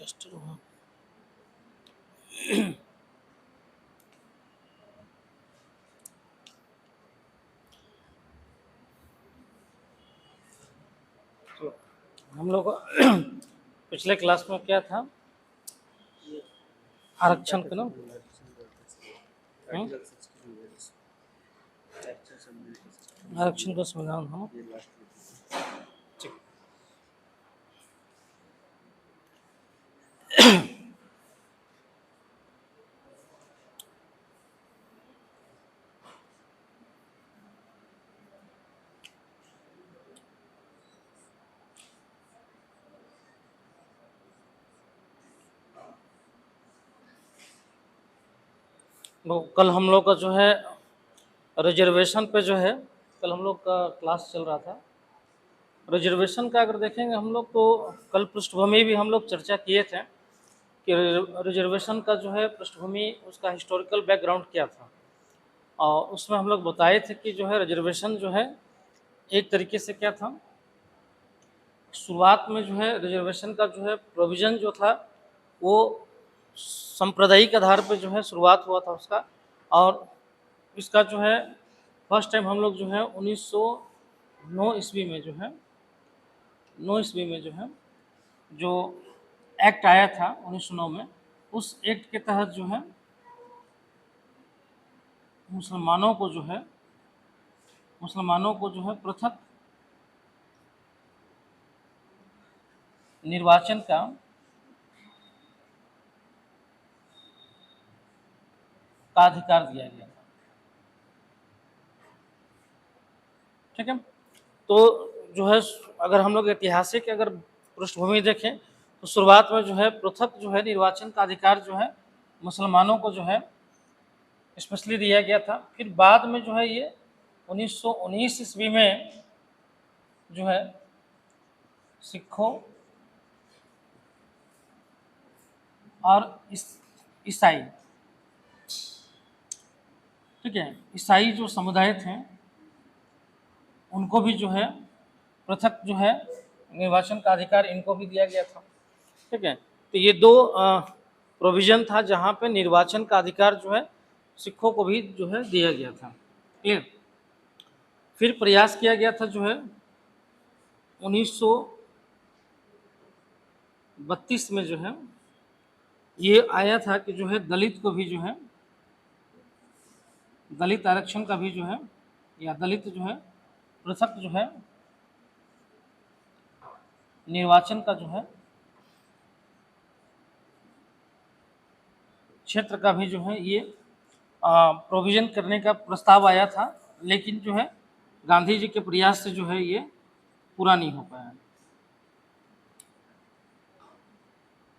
Just तो हम लोग पिछले क्लास में क्या था, आरक्षण का ना आरक्षण का संविधान था। ठीक। तो कल हम लोग का जो है रिजर्वेशन पे जो है, कल हम लोग का क्लास चल रहा था। रिजर्वेशन का अगर देखेंगे हम लोग तो कल पृष्ठभूमि भी हम लोग चर्चा किए थे कि रिजर्वेशन का जो है पृष्ठभूमि, उसका हिस्टोरिकल बैकग्राउंड क्या था। और उसमें हम लोग बताए थे कि जो है रिजर्वेशन जो है एक तरीके से क्या था, शुरुआत में जो है रिजर्वेशन का जो है प्रोविज़न जो था वो सांप्रदायिक आधार पर जो है शुरुआत हुआ था उसका। और इसका जो है फर्स्ट टाइम हम लोग जो है 1909 ईस्वी में जो है 9 ईस्वी में जो है जो एक्ट आया था 1909 में, उस एक्ट के तहत जो है मुसलमानों को जो है पृथक निर्वाचन का अधिकार दिया गया था। ठीक है। तो जो है अगर हम लोग ऐतिहासिक अगर पृष्ठभूमि देखें तो शुरुआत में जो है पृथक जो है निर्वाचन का अधिकार जो है मुसलमानों को जो है स्पेशली दिया गया था। फिर बाद में जो है ये 1919 ईस्वी में जो है सिखों और ईसाई, ठीक है, ईसाई जो समुदाय थे उनको भी जो है पृथक जो है निर्वाचन का अधिकार इनको भी दिया गया था। ठीक है। तो ये दो प्रोविजन था जहाँ पे निर्वाचन का अधिकार जो है सिखों को भी जो है दिया गया था। क्लियर। फिर प्रयास किया गया था जो है 1932 में जो है ये आया था कि जो है दलित को भी जो है दलित आरक्षण का भी जो है या दलित जो है पृथक जो है निर्वाचन का जो है क्षेत्र का भी जो है ये प्रोविजन करने का प्रस्ताव आया था, लेकिन जो है गांधी जी के प्रयास से जो है ये पूरा नहीं हो पाया।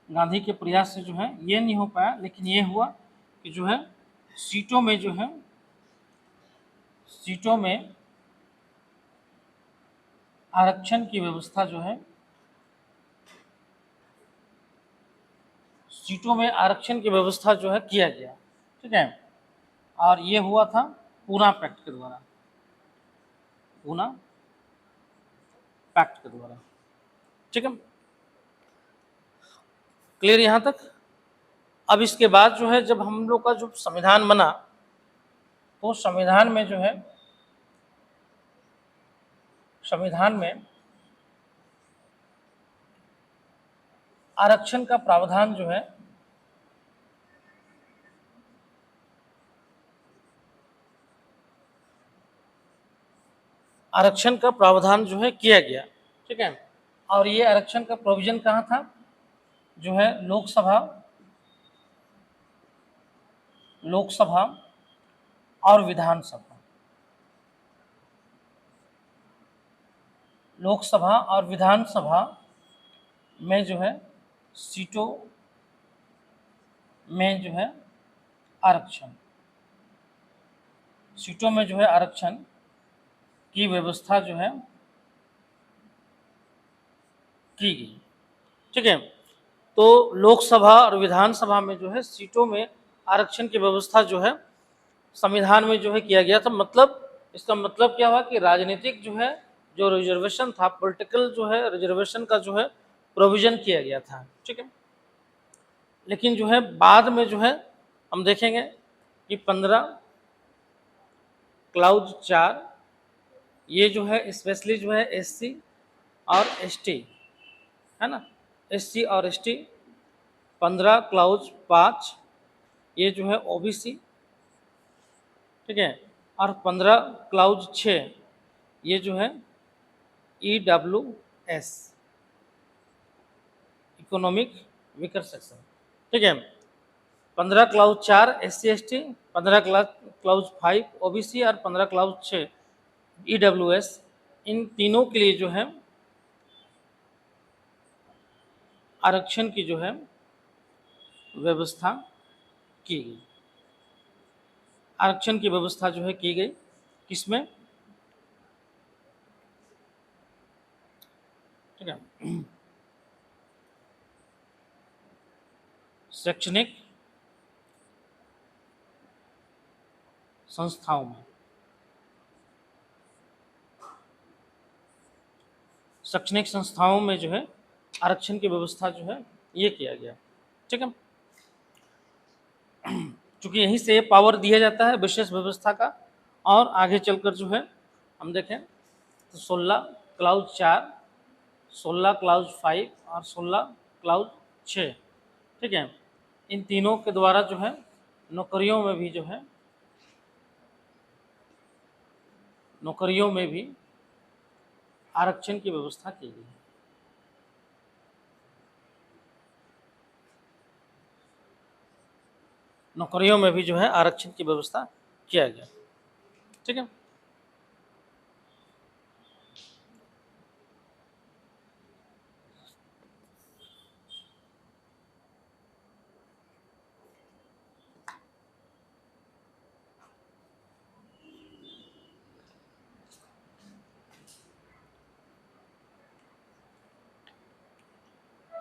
गांधी के प्रयास से जो है ये नहीं हो पाया, लेकिन ये हुआ कि जो है सीटों में आरक्षण की व्यवस्था जो है, सीटों में आरक्षण की व्यवस्था जो है किया गया। ठीक है। और ये हुआ था पूना पैक्ट के द्वारा, पूना पैक्ट के द्वारा। ठीक है, क्लियर यहाँ तक। अब इसके बाद जो है जब हम लोग का जो संविधान बना तो संविधान में जो है संविधान में आरक्षण का प्रावधान जो है आरक्षण का प्रावधान जो है किया गया। ठीक है। और ये आरक्षण का प्रोविजन कहाँ था, जो है लोकसभा और विधानसभा, लोकसभा और विधानसभा में जो है सीटों में जो है आरक्षण, सीटों में जो है आरक्षण की व्यवस्था जो है की गई। ठीक है। तो लोकसभा और विधानसभा में जो है सीटों में आरक्षण की व्यवस्था जो है संविधान में जो है किया गया था। मतलब इसका मतलब क्या हुआ कि राजनीतिक जो है जो रिजर्वेशन था, पॉलिटिकल जो है रिजर्वेशन का जो है प्रोविजन किया गया था। ठीक है। लेकिन जो है बाद में जो है हम देखेंगे कि 15 क्लाउज 4 ये जो है स्पेशली जो है एससी और एसटी है ना, एससी और एसटी। 15 क्लाउज 5 ये जो है ओबीसी, ठीक है। और 15 क्लाउज 6 ये जो है ईडब्ल्यूएस, इकोनॉमिक वीकर सेक्शन, ठीक है। 15 clause 4 SC ST, 15 clause 5 OBC और 15 क्लाउज 6 ईडब्ल्यूएस, इन तीनों के लिए जो है आरक्षण की जो है व्यवस्था की गई। आरक्षण की व्यवस्था जो है की गई किसमें, ठीक है, शैक्षणिक संस्थाओं में। शैक्षणिक संस्थाओं में जो है आरक्षण की व्यवस्था जो है ये किया गया, ठीक है। चूंकि यहीं से पावर दिया जाता है विशेष व्यवस्था का। और आगे चलकर जो है हम देखें तो 16 क्लाउज 4, 16 क्लाउज 5 और 16 क्लाउज 6, ठीक है। इन तीनों के द्वारा जो है नौकरियों में भी जो है नौकरियों में भी आरक्षण की व्यवस्था की गई है। नौकरियों में भी जो है आरक्षण की व्यवस्था किया गया, ठीक है।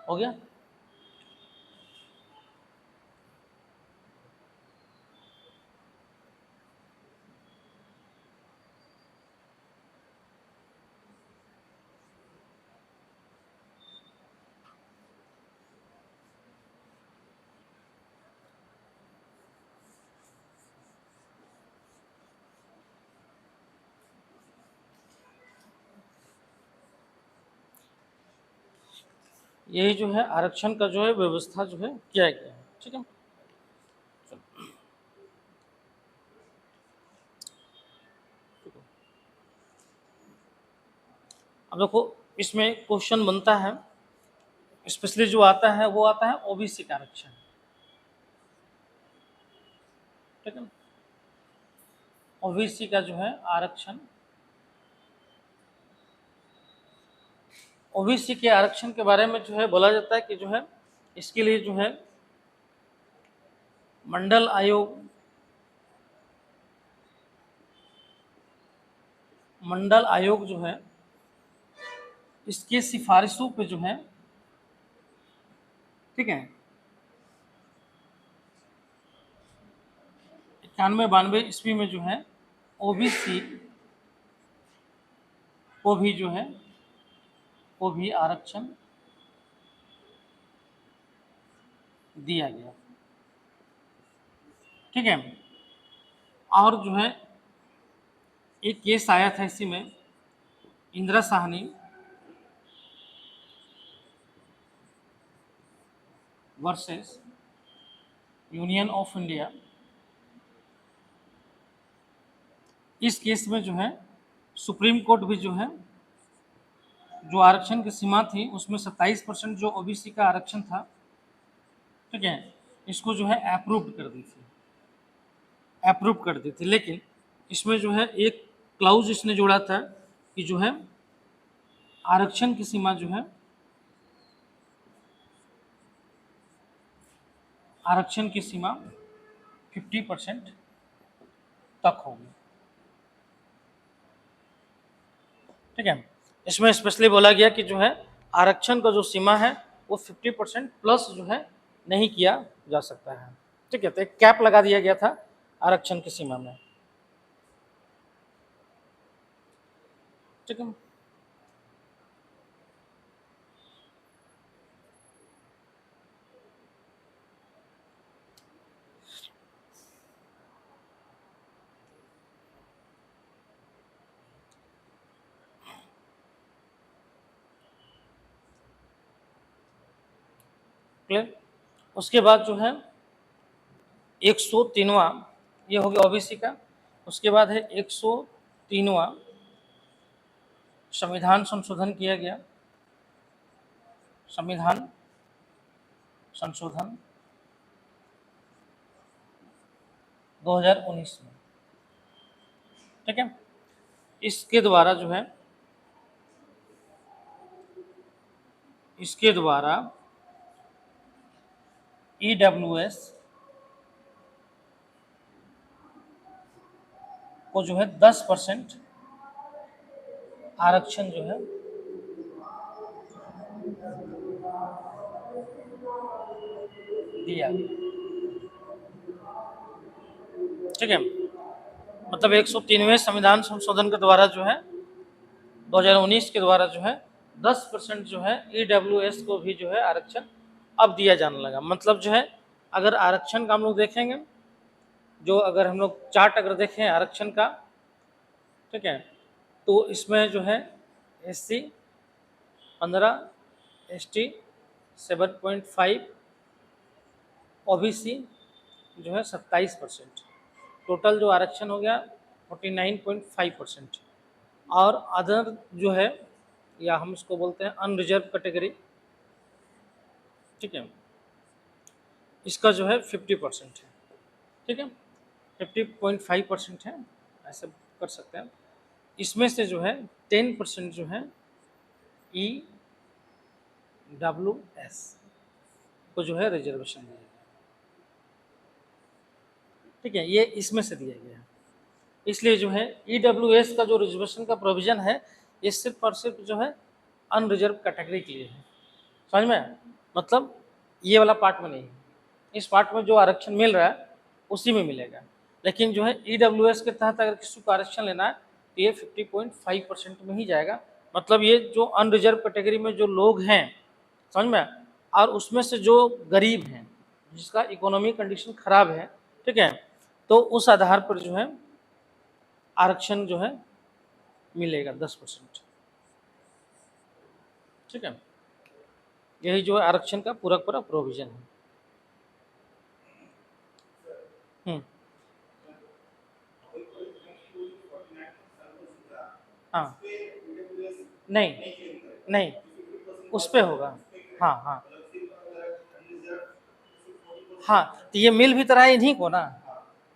हो गया। यही जो है आरक्षण का जो है व्यवस्था जो है किया गया है, ठीक है। अब देखो इसमें क्वेश्चन बनता है, स्पेशली जो आता है वो आता है ओबीसी का आरक्षण, ठीक है। ओबीसी का जो है आरक्षण, ओबीसी के आरक्षण के बारे में जो है बोला जाता है कि जो है इसके लिए जो है मंडल आयोग, मंडल आयोग जो है इसके सिफारिशों पे जो है, ठीक है, 91-92 ईस्वी में जो है ओबीसी को भी जो है को भी आरक्षण दिया गया, ठीक है। और जो है एक केस आया था इसी में, Indira Sahni versus union of India. इस केस में जो है सुप्रीम कोर्ट भी जो है जो आरक्षण की सीमा थी उसमें 27% जो ओबीसी का आरक्षण था, ठीक है, इसको जो है अप्रूव कर दी थी, अप्रूव कर दी थी। लेकिन इसमें जो है एक क्लाउज इसने जोड़ा था कि जो है आरक्षण की सीमा जो है, आरक्षण की सीमा 50% तक होगी, ठीक है। इसमें स्पेशली बोला गया कि जो है आरक्षण का जो सीमा है वो 50% प्लस जो है नहीं किया जा सकता है, ठीक है। तो एक कैप लगा दिया गया था आरक्षण की सीमा में, ठीक है। क्लियर। उसके बाद जो है 103वां, ये हो गया ओबीसी का। उसके बाद है 103वां संविधान संशोधन किया गया, संविधान संशोधन 2019 में, ठीक है। इसके द्वारा जो है, इसके द्वारा ईडब्ल्यूएस को जो है 10% आरक्षण जो है दिया गया, ठीक है। मतलब 103वें संविधान संशोधन के द्वारा जो है 2019 के द्वारा जो है 10% जो है ईडब्ल्यूएस को भी जो है आरक्षण अब दिया जाने लगा। मतलब जो है अगर आरक्षण का हम लोग देखेंगे, जो अगर हम लोग चार्ट अगर देखें आरक्षण का, ठीक है, तो इसमें जो है एससी 15, एसटी 7.5, ओबीसी जो है 27%, टोटल जो आरक्षण हो गया 49.5%। और अदर जो है, या हम इसको बोलते हैं अनरिजर्व कैटेगरी, ठीक है, इसका जो है 50% है, ठीक है, 50.5% है, ऐसे कर सकते हैं। इसमें से जो है 10% जो है ईडब्ल्यूएस को जो है रिजर्वेशन दिया गया, ठीक है, ये इसमें से दिया गया है। इसलिए जो है ईडब्ल्यूएस का जो रिजर्वेशन का प्रोविजन है, ये सिर्फ और सिर्फ जो है अनरिजर्व कैटेगरी के लिए है, समझ में। मतलब ये वाला पार्ट में नहीं है, इस पार्ट में जो आरक्षण मिल रहा है उसी में मिलेगा। लेकिन जो है ईडब्ल्यूएस के तहत अगर किसी को आरक्षण लेना है तो ये 50.5% में ही जाएगा। मतलब ये जो अनरिजर्व कैटेगरी में जो लोग हैं, समझ में, और उसमें से जो गरीब हैं, जिसका इकोनॉमिक कंडीशन खराब है, ठीक है, तो उस आधार पर जो है आरक्षण जो है मिलेगा 10%, ठीक है। यही जो है आरक्षण का पूरा पूरा प्रोविजन है। हाँ, नहीं नहीं, उस पे होगा। हाँ हाँ हाँ, तो ये मिल भी तो रहा है इन्हीं को ना,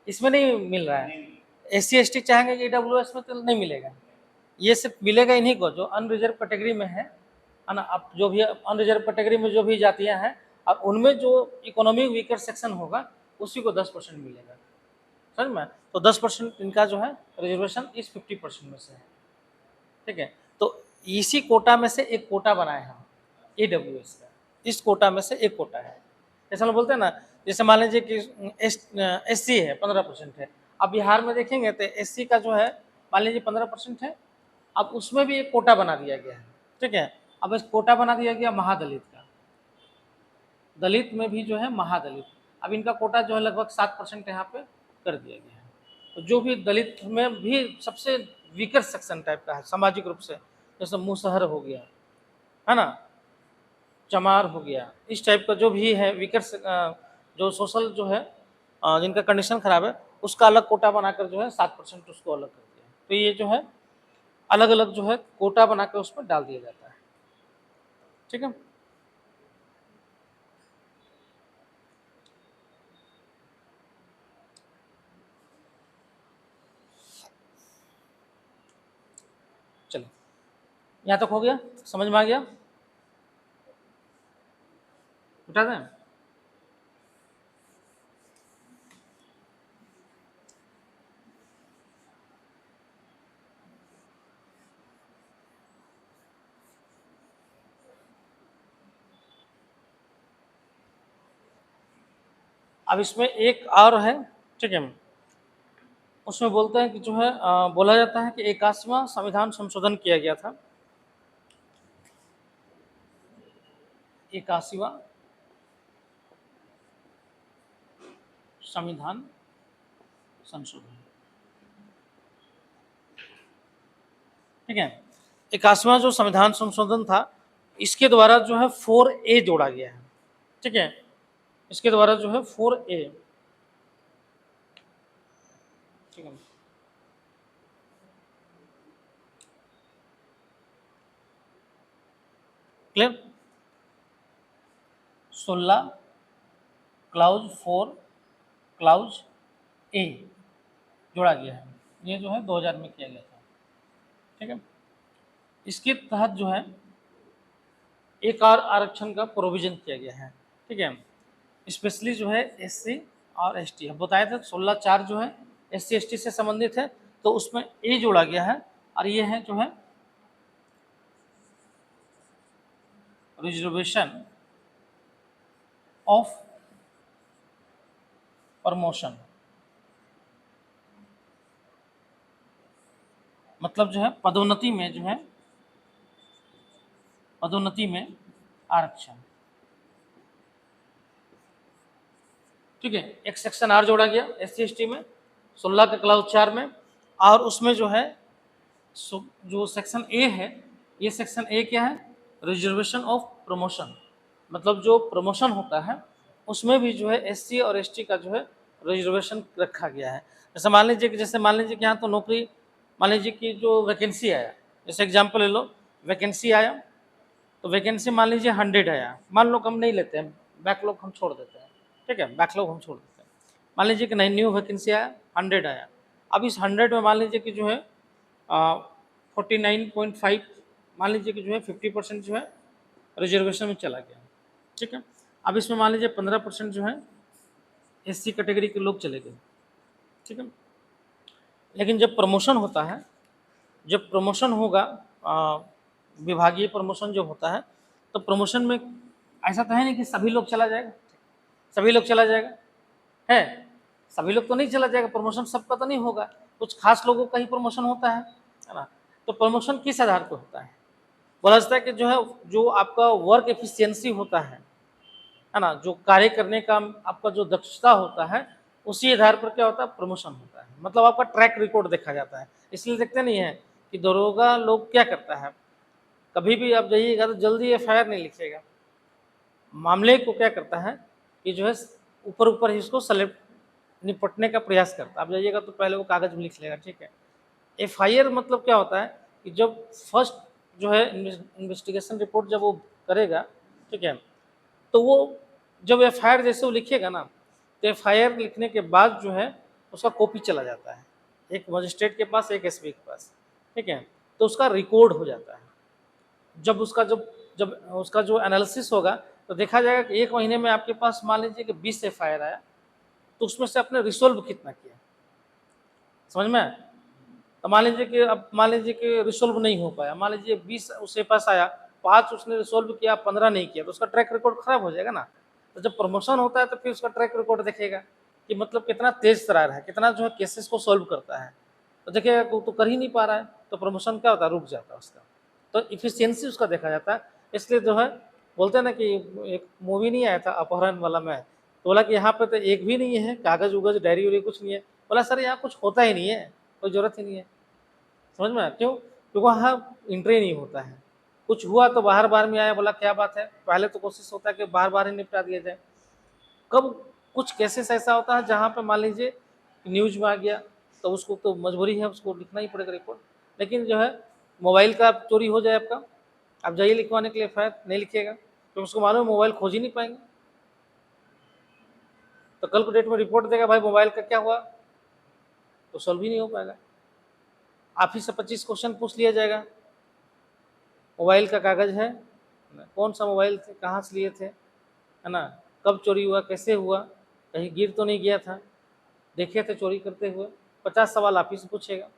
इसमें नहीं मिल रहा है। एससी एसटी चाहेंगे कि ईडब्ल्यूएस में तो नहीं मिलेगा, ये सिर्फ मिलेगा इन्हीं को जो अनरिजर्व कैटेगरी में है ना। अब जो भी अनरिजर्व कैटेगरी में जो भी जातियां हैं, अब उनमें जो इकोनॉमिक वीकर सेक्शन होगा उसी को 10% मिलेगा, समझ में। तो 10% इनका जो है रिजर्वेशन इस 50% में से है, ठीक है। तो इसी कोटा में से एक कोटा बनाए हम ईडब्ल्यूएस का, इस कोटा में से एक कोटा है। जैसे हम बोलते हैं ना, जैसे मान लीजिए कि एससी है 15% है। अब बिहार में देखेंगे तो एससी का जो है मान लीजिए 15% है, अब उसमें भी एक कोटा बना दिया गया है, ठीक है। अब इस कोटा बना दिया गया महादलित का, दलित में भी जो है महादलित, अब इनका कोटा जो है लगभग 7% यहाँ पे कर दिया गया है। तो जो भी दलित में भी सबसे वीकर सेक्शन टाइप का है सामाजिक रूप से, जैसे मुसहर हो गया, है ना, चमार हो गया, इस टाइप का जो भी है वीकर जो सोशल जो है जिनका कंडीशन खराब है, उसका अलग कोटा बनाकर जो है 7% उसको अलग कर दिया। तो ये जो है अलग अलग जो है कोटा बनाकर उसमें डाल दिया जाता है, ठीक है। चलो, यहाँ तक हो गया, समझ में आ गया, उठा दें। अब इसमें एक और है, ठीक है, उसमें बोलते हैं कि जो है बोला जाता है कि 81वां संविधान संशोधन किया गया था, 81वां संविधान संशोधन, ठीक है। 81वां जो संविधान संशोधन था, इसके द्वारा जो है 4A जोड़ा गया है, ठीक है। इसके द्वारा जो है 4A, ठीक है। क्लियर। 16 क्लाउज 4 क्लाउज ए जोड़ा गया है। ये जो है 2000 में किया गया था, ठीक है। इसके तहत जो है एक और आरक्षण का प्रोविजन किया गया है, ठीक है। स्पेशली जो है एससी और एसटी, अब बताया था 16(4) जो है एससी एसटी से संबंधित है, तो उसमें ए जोड़ा गया है। और ये है जो है रिजर्वेशन ऑफ प्रमोशन, मतलब जो है पदोन्नति में जो है पदोन्नति में आरक्षण, ठीक है। एक सेक्शन आर जोड़ा गया एससी एसटी में 16 का क्लाउज 4 में, और उसमें जो है जो सेक्शन ए है, ये सेक्शन ए क्या है, रिजर्वेशन ऑफ प्रमोशन, मतलब जो प्रमोशन होता है उसमें भी जो है एससी और एसटी का जो है रिजर्वेशन रखा गया है। जैसे मान लीजिए कि यहाँ तो नौकरी, मान लीजिए कि जो वैकेंसी आया, जैसे एग्जाम्पल ले लो, वैकेंसी आया तो वैकेंसी मान लीजिए 100 आया, मान लो हम नहीं लेते हैं, बैकलॉग हम छोड़ देते हैं, ठीक है, बैकलॉग हम छोड़ देते हैं। मान लीजिए कि नई न्यू वैकेंसी आया 100 आया, अब इस 100 में मान लीजिए कि जो है 49.5, मान लीजिए कि जो है 50% जो है रिजर्वेशन में चला गया, ठीक है। अब इसमें मान लीजिए 15% जो है एससी कैटेगरी के लोग चले गए, ठीक है। लेकिन जब प्रमोशन होता है, जब प्रमोशन होगा, विभागीय प्रमोशन जो होता है, तो प्रमोशन में ऐसा तो है नहीं कि सभी लोग चला जाएगा, सभी लोग चला जाएगा, है सभी लोग तो नहीं चला जाएगा, प्रमोशन सबका तो नहीं होगा, कुछ खास लोगों का ही प्रमोशन होता है ना। तो प्रमोशन किस आधार पर होता है, बोला जाता है कि जो है जो आपका वर्क एफिशिएंसी होता है ना, जो कार्य करने का आपका जो दक्षता होता है, उसी आधार पर क्या होता है, प्रमोशन होता है। मतलब आपका ट्रैक रिकॉर्ड देखा जाता है। इसलिए देखते नहीं है कि दरोगा लोग क्या करता है, कभी भी आप जाइएगा तो जल्दी एफआईआर नहीं लिखेगा, मामले को क्या करता है कि जो है ऊपर ऊपर ही उसको सेलेक्ट निपटने का प्रयास करता है। आप जाइएगा तो पहले वो कागज में लिख लेगा, ठीक है। एफआईआर मतलब क्या होता है कि जब फर्स्ट जो है इन्वेस्टिगेशन रिपोर्ट जब वो करेगा, ठीक है, तो वो जब एफआईआर जैसे वो लिखेगा ना, तो एफआईआर लिखने के बाद जो है उसका कॉपी चला जाता है एक मजिस्ट्रेट के पास, एक एसपी के पास, ठीक है। तो उसका रिकॉर्ड हो जाता है। जब उसका जब जब उसका जो एनालिसिस होगा तो देखा जाएगा कि एक महीने में आपके पास मान लीजिए कि 20 एफआईआर आया, तो उसमें से आपने रिसोल्व कितना किया, समझ में आया? तो मान लीजिए कि रिसोल्व नहीं हो पाया, मान लीजिए 20 उसके पास आया, 5 उसने रिसोल्व किया, 15 नहीं किया, तो उसका ट्रैक रिकॉर्ड खराब हो जाएगा ना। तो जब प्रमोशन होता है तो फिर उसका ट्रैक रिकॉर्ड देखेगा कि मतलब कितना तेज तरार है, कितना जो है केसेस को सॉल्व करता है। तो देखिएगा कि वो तो कर ही नहीं पा रहा है, तो प्रमोशन क्या होता है, रुक जाता है उसका। तो इफिशियंसी उसका देखा जाता है। इसलिए जो है बोलते हैं ना कि एक मूवी नहीं आया था अपहरण वाला में, तो बोला कि यहाँ पे तो एक भी नहीं है कागज उगज डायरी उरी कुछ नहीं है। बोला सर यहाँ कुछ होता ही नहीं है, कोई ज़रूरत ही नहीं है। समझ में आया? क्यों? क्योंकि वहाँ एंट्री नहीं होता है। कुछ हुआ तो बाहर बाहर में आया, बोला क्या बात है, पहले तो कोशिश होता है कि बाहर बाहर ही निपटा दिया जाए। कब कुछ केसेस ऐसा होता है जहाँ पे मान लीजिए न्यूज में आ गया, तो उसको तो मजबूरी है, उसको लिखना ही पड़ेगा रिपोर्ट। लेकिन जो है मोबाइल का चोरी हो जाए आपका, आप जाइए लिखवाने के लिए, एफआईआर नहीं लिखिएगा तो उसको मालूम मोबाइल खोज ही नहीं पाएंगे। तो कल को डेट में रिपोर्ट देगा भाई मोबाइल का क्या हुआ, तो सॉल्व ही नहीं हो पाएगा। आप ही से 25 क्वेश्चन पूछ लिया जाएगा, मोबाइल का कागज है, कौन सा मोबाइल थे, कहाँ से लिए थे, है ना, कब चोरी हुआ, कैसे हुआ, कहीं गिर तो नहीं गया था, देखे थे चोरी करते हुए, 50 सवाल आप ही से पूछेगा।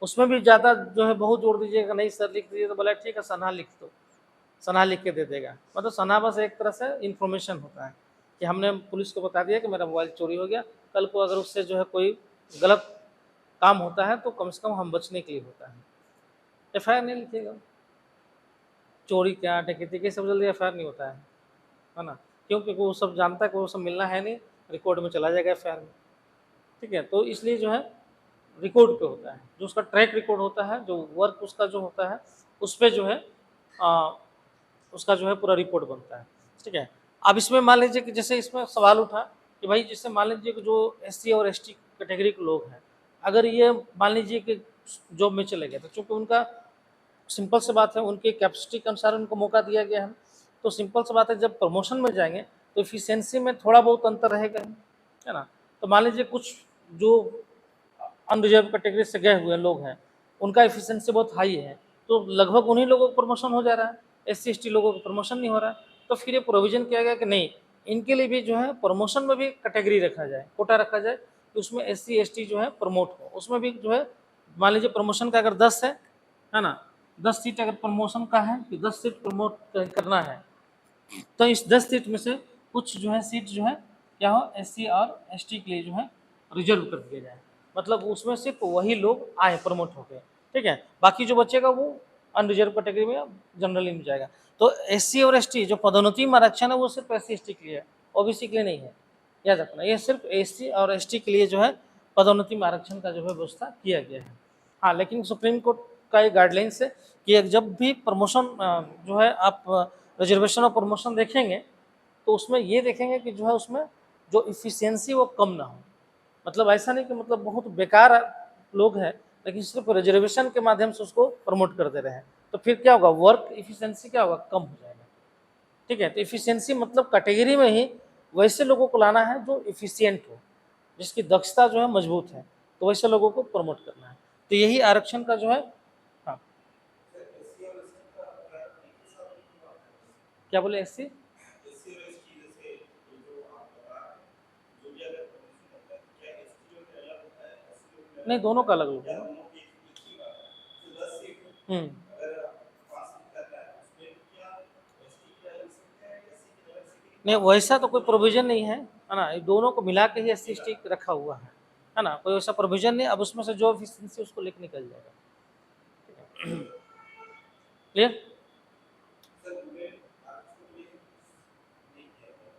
उसमें भी ज़्यादा जो है बहुत जोड़ दीजिएगा, नहीं सर लिख दीजिए, तो बोला ठीक है सना लिख दो, सना लिख के दे देगा। मतलब सना बस एक तरह से इन्फॉर्मेशन होता है कि हमने पुलिस को बता दिया कि मेरा मोबाइल चोरी हो गया, कल को अगर उससे जो है कोई गलत काम होता है तो कम से कम हम बचने के लिए होता है। एफआईआर नहीं लिखिएगा, चोरी क्या डकैती के सब जल्दी एफआईआर नहीं होता है ना। क्यों? क्योंकि वो सब जानता है कि वो सब मिलना है नहीं, रिकॉर्ड में चला जाएगा एफआईआर में, ठीक है। तो इसलिए जो है रिकॉर्ड पे होता है, जो उसका ट्रैक रिकॉर्ड होता है, जो वर्क उसका जो होता है, उस पर जो है उसका जो है पूरा रिपोर्ट बनता है, ठीक है। अब इसमें मान लीजिए कि जैसे इसमें सवाल उठा कि भाई जैसे मान लीजिए कि जो एससी और एसटी कैटेगरी के लोग हैं, अगर ये मान लीजिए कि जॉब में चले गए, तो चूंकि उनका सिंपल सी बात है, उनकी कैपेसिटी के अनुसार उनको मौका दिया गया है, तो सिंपल सी बात है, जब प्रमोशन में जाएंगे तो इफिशियंसी में थोड़ा बहुत अंतर रहेगा ही, है ना। तो मान लीजिए कुछ जो अनरिजर्व कैटेगरी से गए हुए लोग हैं, उनका इफिशियंसी बहुत हाई है, तो लगभग उन्हीं लोगों को प्रमोशन हो जा रहा है, एससी एसटी लोगों को प्रमोशन नहीं हो रहा है। तो फिर ये प्रोविजन किया गया कि नहीं, इनके लिए भी जो है प्रमोशन में भी कैटेगरी रखा जाए, कोटा रखा जाए कि उसमें एससी एसटी जो है प्रमोट हो, उसमें भी जो है मान लीजिए प्रमोशन का अगर 10 है ना, 10 सीट अगर प्रमोशन का है कि 10 सीट प्रमोट करना है, तो इस 10 सीट में से कुछ जो है सीट जो है क्या हो, एससी और एसटी के लिए जो है रिजर्व कर दिया जाए, मतलब उसमें सिर्फ वही लोग आए प्रमोट होकर, ठीक है, बाकी जो बचेगा वो अनरिजर्व कैटेगरी में जनरली में जाएगा। तो एससी और एसटी जो पदोन्नति में आरक्षण है वो सिर्फ एससी एसटी के लिए है, ओबीसी के लिए नहीं है, याद रखना, ये सिर्फ एससी और एसटी के लिए जो है पदोन्नति में आरक्षण का जो है व्यवस्था किया गया है। हाँ, लेकिन सुप्रीम कोर्ट का ये गाइडलाइंस है कि जब भी प्रमोशन जो है आप रिजर्वेशन और प्रमोशन देखेंगे, तो उसमें ये देखेंगे कि जो है उसमें जो इफिशियंसी वो कम ना हो, मतलब ऐसा नहीं कि मतलब बहुत बेकार लोग हैं लेकिन सिर्फ रिजर्वेशन के माध्यम से उसको प्रमोट कर दे रहे हैं, तो फिर क्या होगा, वर्क इफिशियंसी क्या होगा, कम हो जाएगा, ठीक है। तो इफिशियंसी मतलब कैटेगरी में ही वैसे लोगों को लाना है जो इफिशियंट हो, जिसकी दक्षता जो है मजबूत है, तो वैसे लोगों को प्रमोट करना है, तो यही आरक्षण का जो है। हाँ, क्या बोले, एससी नहीं, दोनों का अलग अलग है। हम्म, नहीं वैसा तो कोई प्रोविजन नहीं है ना, ये दोनों को मिला के ही एस सी रखा हुआ है ना, कोई वैसा प्रोविजन नहीं, अब उसमें से जो एफिशिएंसी उसको लेके निकल जाएगा। क्लियर,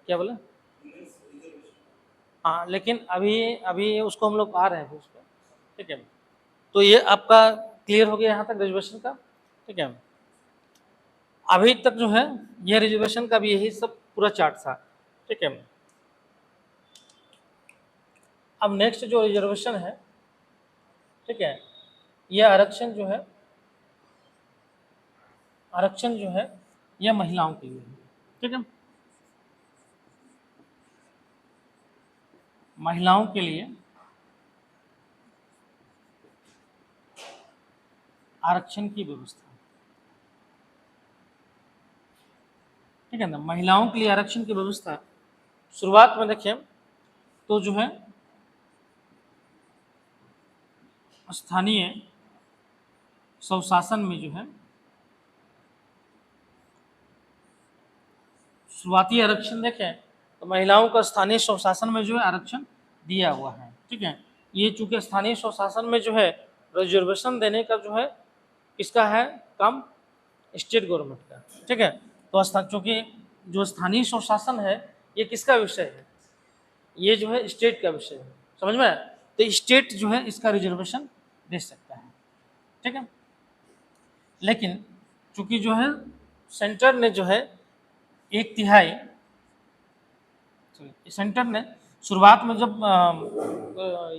क्या बोले, हाँ, लेकिन अभी अभी उसको हम लोग आ रहे हैं उस पर, ठीक है। तो ये आपका क्लियर हो गया यहाँ तक रिजर्वेशन का, ठीक है। अभी तक जो है ये रिजर्वेशन का भी यही सब पूरा चार्ट था, ठीक है। अब नेक्स्ट जो रिजर्वेशन है, ठीक है, ये आरक्षण जो है ये महिलाओं के लिए है, ठीक है। महिलाओं के लिए आरक्षण की व्यवस्था, ठीक है ना, महिलाओं के लिए आरक्षण की व्यवस्था शुरुआत में देखें तो जो है स्थानीय स्वशासन में जो है शुरुआती आरक्षण देखें तो महिलाओं का स्थानीय स्वशासन में जो है आरक्षण दिया हुआ है, ठीक है। ये चूंकि स्थानीय स्वशासन में जो है रिजर्वेशन देने का जो है किसका है काम, स्टेट गवर्नमेंट का, ठीक है। तो चूंकि जो स्थानीय स्वशासन है ये किसका विषय है, ये जो है स्टेट का विषय है, समझ में आया? तो स्टेट जो है इसका रिजर्वेशन दे सकता है, ठीक है। लेकिन चूंकि जो है सेंटर ने जो है 1/3 सेंटर ने शुरुआत में जब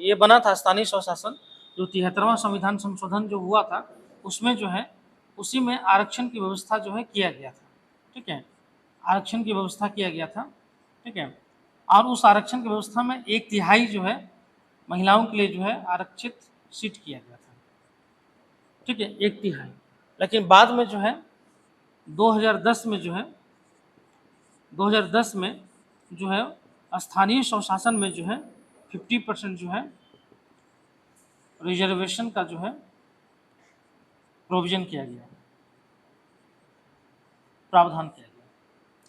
ये बना था स्थानीय स्वशासन, जो 73वां संविधान संशोधन जो हुआ था उसमें जो है उसी में आरक्षण की व्यवस्था जो है किया गया था, ठीक है, आरक्षण की व्यवस्था किया गया था, ठीक है। और उस आरक्षण की व्यवस्था में 1/3 जो है महिलाओं के लिए जो है आरक्षित सीट किया गया था, ठीक है, 1/3। लेकिन बाद में जो है 2010 में जो है 2010 में जो है स्थानीय स्वशासन में जो है 50% जो है रिजर्वेशन का जो है प्रोविजन किया गया, प्रावधान किया गया,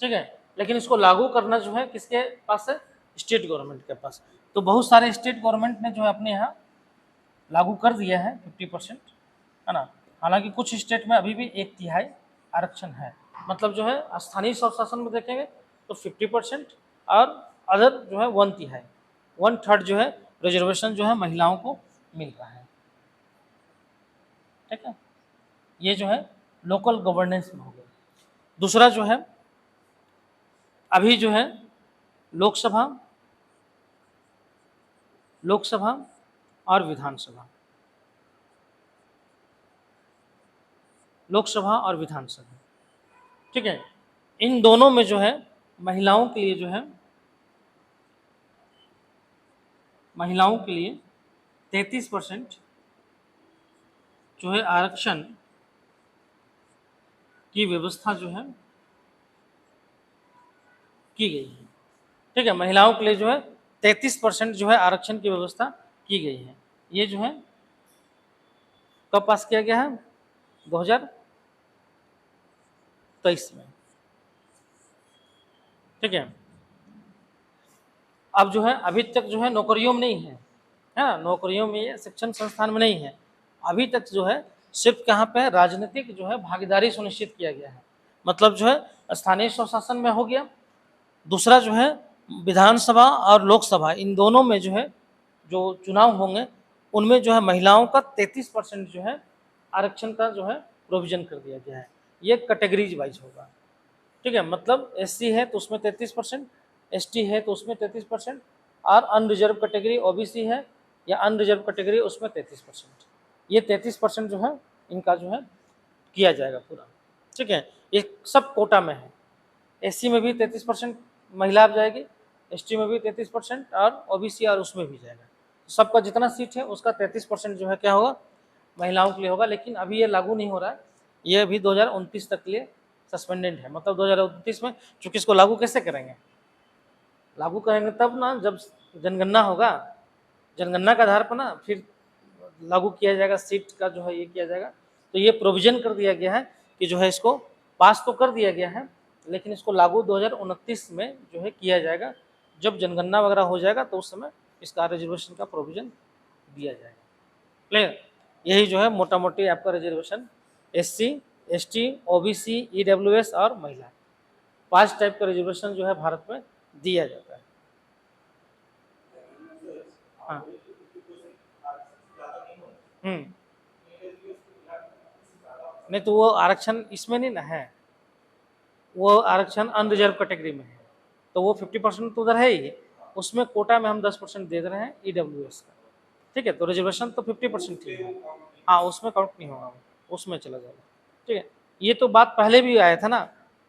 ठीक है। लेकिन इसको लागू करना जो है किसके पास है, स्टेट गवर्नमेंट के पास। तो बहुत सारे स्टेट गवर्नमेंट ने जो है अपने यहाँ लागू कर दिया है 50%, है ना। हालांकि कुछ स्टेट में अभी भी 1/3 आरक्षण है, मतलब जो है स्थानीय स्वशासन में देखेंगे तो 50% और अदर जो है 1/3 1/3 जो है रिजर्वेशन जो है महिलाओं को मिल रहा है, ठीक है। ये जो है लोकल गवर्नेंस में हो गया। दूसरा जो है अभी जो है लोकसभा लोकसभा और विधानसभा, लोकसभा और विधानसभा, ठीक है, इन दोनों में जो है महिलाओं के लिए जो है, महिलाओं के लिए 33% जो है आरक्षण की व्यवस्था जो है की गई है, ठीक है। महिलाओं के लिए जो है 33% जो है आरक्षण की व्यवस्था की गई है। ये जो है कब पास किया गया है? 2023 में, ठीक है। अब जो है अभी तक जो है नौकरियों में नहीं है ना, नौकरियों में, शिक्षण संस्थान में नहीं है। अभी तक जो है सिर्फ कहाँ पे राजनीतिक जो है भागीदारी सुनिश्चित किया गया है, मतलब जो है स्थानीय स्वशासन में हो गया। दूसरा जो है विधानसभा और लोकसभा, इन दोनों में जो है जो चुनाव होंगे उनमें जो है महिलाओं का 33% जो है आरक्षण का जो है प्रोविजन कर दिया गया है। ये कैटेगरीज वाइज होगा, ठीक है। मतलब एससी है तो उसमें 33%, एसटी है तो उसमें 33%, और अनरिजर्व कैटेगरी ओबीसी है या अनरिजर्व कैटेगरी उसमें 33%। ये 33% जो है इनका जो है किया जाएगा पूरा, ठीक है। ये सब कोटा में है। एससी में भी 33% महिला आ जाएगी, एसटी में भी 33% और ओबीसी और उसमें भी जाएगा। सबका जितना सीट है उसका 33% जो है क्या होगा, महिलाओं के लिए होगा। लेकिन अभी ये लागू नहीं हो रहा है, ये अभी 2029 तक के लिए सस्पेंडेड है। मतलब 2029 में, चूंकि इसको लागू कैसे करेंगे, लागू करेंगे तब ना जब जनगणना होगा, जनगणना के आधार पर ना फिर लागू किया जाएगा, सीट का जो है ये किया जाएगा। तो ये प्रोविजन कर दिया गया है कि जो है इसको पास तो कर दिया गया है, लेकिन इसको लागू 2029 में जो है किया जाएगा। जब जनगणना वगैरह हो जाएगा तो उस समय इसका रिजर्वेशन का प्रोविजन दिया जाएगा। क्लियर? यही जो है मोटा मोटी आपका reservation SC, ST, OBC, EWS और महिला, 5 टाइप का रिजर्वेशन जो है भारत में दिया जाता है। हाँ। नहीं तो वो आरक्षण इसमें नहीं ना है, वो आरक्षण अनरिजर्व कैटेगरी में है, तो वो 50% तो उधर है ही, उसमें कोटा में हम 10% दे रहे हैं ईडब्ल्यूएस का, ठीक है। तो रिजर्वेशन तो 50% ही है, हाँ उसमें काउंट नहीं होगा, उसमें चला जाएगा, ठीक है। ये तो बात पहले भी आया था ना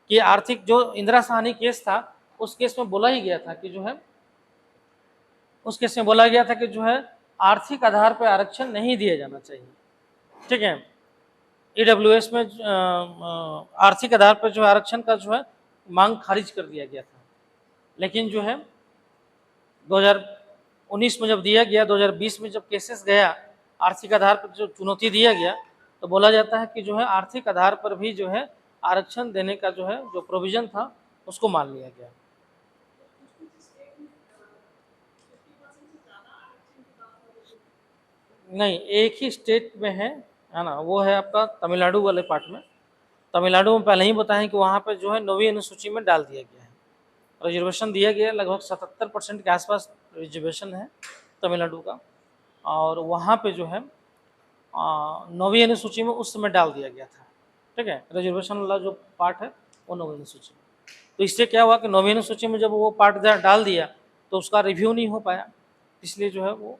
कि आर्थिक जो इंदिरा साहनी केस था, उस केस में बोला ही गया था कि जो है, उस केस में बोला गया था कि जो है आर्थिक आधार पर आरक्षण नहीं दिया जाना चाहिए, ठीक है। ईडब्ल्यूएस में आर्थिक आधार पर जो आरक्षण का जो है मांग खारिज कर दिया गया था। लेकिन जो है 2019 में जब दिया गया, 2020 में जब केसेस गया, आर्थिक आधार पर जो चुनौती दिया गया, तो बोला जाता है कि जो है आर्थिक आधार पर भी जो है आरक्षण देने का जो है जो प्रोविजन था उसको मान लिया गया। नहीं, एक ही स्टेट में है ना, वो है आपका तमिलनाडु वाले पार्ट में। तमिलनाडु में पहले ही बताएं कि वहाँ पर जो है 9वीं अनुसूची में डाल दिया गया है, रिजर्वेशन दिया गया, लगभग 77% के आसपास रिजर्वेशन है तमिलनाडु का। और वहाँ पे जो है 9वीं अनुसूची में उस समय डाल दिया गया था, ठीक है। रिजर्वेशन वाला जो पार्ट है वो 9वीं अनुसूची में, तो इससे क्या हुआ कि 9वीं अनुसूची में जब वो पार्ट डाल दिया तो उसका रिव्यू नहीं हो पाया, इसलिए जो है वो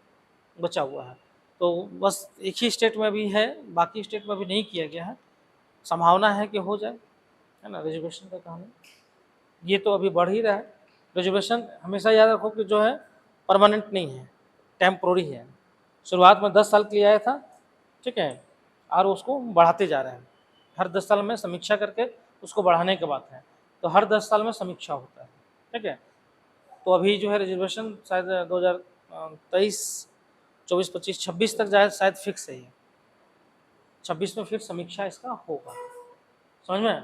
बचा हुआ है। तो बस एक ही स्टेट में भी है, बाकी स्टेट में भी नहीं किया गया है, संभावना है कि हो जाए, है ना। रिजर्वेशन का कहानी ये तो अभी बढ़ ही रहा है। रिजर्वेशन हमेशा याद रखो कि जो है परमानेंट नहीं है, टेम्पोररी है। शुरुआत में 10 साल के लिए आया था, ठीक है, और उसको बढ़ाते जा रहे हैं। हर 10 साल में समीक्षा करके उसको बढ़ाने की बात है, तो हर 10 साल में समीक्षा होता है, ठीक है। तो अभी जो है रिजर्वेशन शायद 2023, 24, 25, 26 तक जाए शायद फिक्स है ये, 26 में फिर समीक्षा इसका होगा, समझ में।